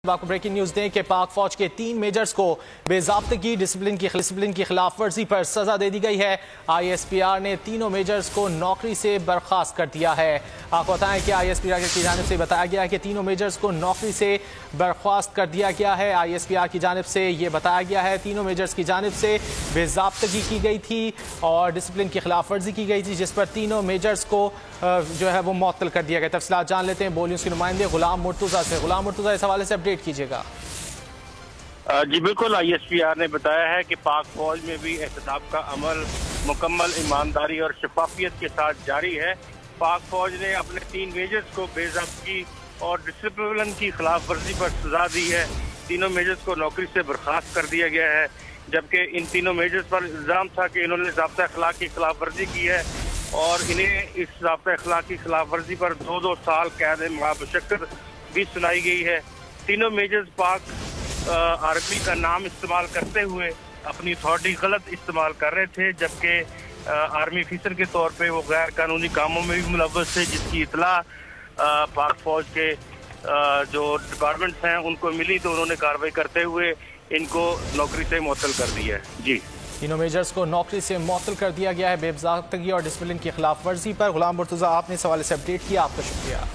आपको breaking news दें कि पाक फौज के 3 मेजर्स को बेजाब्तगी डिसिप्लिन की खिलाफ वर्जी पर सजा दे दी गई है। ISPR ने तीनों मेजर्स को नौकरी से बर्खास्त कर दिया है। आपको बताएं कि ISPR की जानिब से बताया गया है कि तीनों मेजर्स को नौकरी से बर्खास्त कर दिया गया है। ISPR की जानिब से ये बताया गया है तीनों मेजर्स की जानिब से बेजाब्तगी की गई थी और डिसिप्लिन की खिलाफ वर्जी की गई थी, जिस पर तीनों मेजर्स को जो है वो मुअत्तल कर दिया गया। तफसीलात जान लेते हैं बोल न्यूज़ के नुमाइंदे गुलाम मुर्तुज़ा से। गुलाम मुर्तुज़ा, इस हवाले से अपडेट कीजिएगा। जी बिल्कुल, ISPR ने बताया है कि पाक फौज में भी एहतसाब का अमल मुकम्मल ईमानदारी और शफाफियत के साथ जारी है। पाक फौज ने अपने 3 मेजर्स को बेज़ाब्तगी और डिसिप्लिन की खिलाफ वर्जी पर सजा दी है। तीनों मेजर्स को नौकरी से बर्खास्त कर दिया गया है, जबकि इन तीनों मेजर्स पर इल्ज़ाम था कि इन्होंने ज़ाब्ता अखलाक की खिलाफ वर्जी की है और इन्हें इस ज़ाब्ता अखलाक की खिलाफ वर्जी पर 2-2 साल कैद मुशक्कत भी सुनाई गई है। तीनों मेजर्स पाक आर्मी का नाम इस्तेमाल करते हुए अपनी अथॉरिटी गलत इस्तेमाल कर रहे थे, जबकि आर्मी अफिसर के तौर पे वो गैर कानूनी कामों में भी मुलव्वस थे, जिसकी इतला पाक फौज के जो डिपार्टमेंट्स हैं उनको मिली, तो उन्होंने कार्रवाई करते हुए इनको नौकरी से मुअत्तल कर दिया है। जी, तीनों मेजर्स को नौकरी से मुअत्तल कर दिया गया है बेज़ाब्तगी और डिसिप्लिन की खिलाफ वर्जी पर। गुलाम मुर्तुज़ा, आपने इस हवाले से अपडेट किया, आपका शुक्रिया।